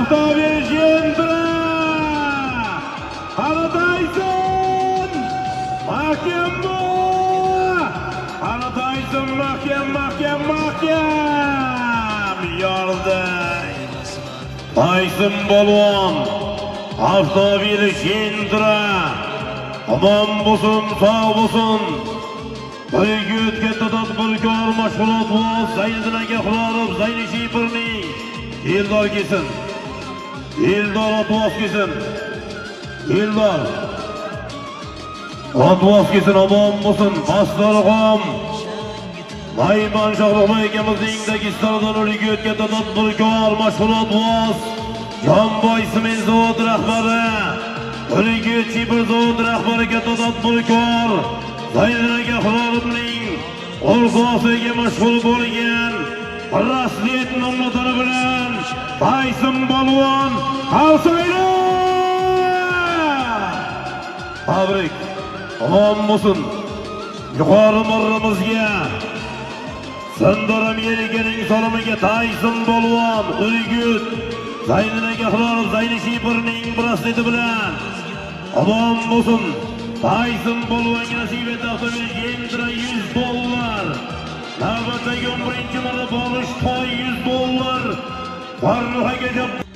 avtomobil Gentra Tayson mahkam bu Tayson mahkam yordi Tayson polvon avtomobil Gentra omon bo'lsin sog' bo'lsin Birga o'tgan tadbirkor mashg'ulot voz Zaynidinaga Xulorov Zayni Shipirning Eldor kelsin. Eldor otvoz kelsin. Eldor otvoz kelsin, omon bo'lsin. Bastarxon Mayman Shohruxboy akamizning Dagistonidan o'lga o'tgan tadbirkor mashg'ulot voz Jonboy sement zavod rahbari o'lga Chipir zavod rahbariga tadbirkor Zaynidinaga Xulorovning o'rg'osiga mashg'ul bo'lgan Raslet nomlari bilan Tayson polvon Qalsoyli tabrik omon bo'lsin. Yuqori marramizga Sindor Amerikaning solimiga Tayson polvon Urgut Zaynidinaga Xulorov Zayni Shipirning brasleti bilan omon bo'lsin. Tayson polvonga nasib etdi avtomobil Gentra $100. Navbatdagi 11-marta bolish to'y $100. Farruh aka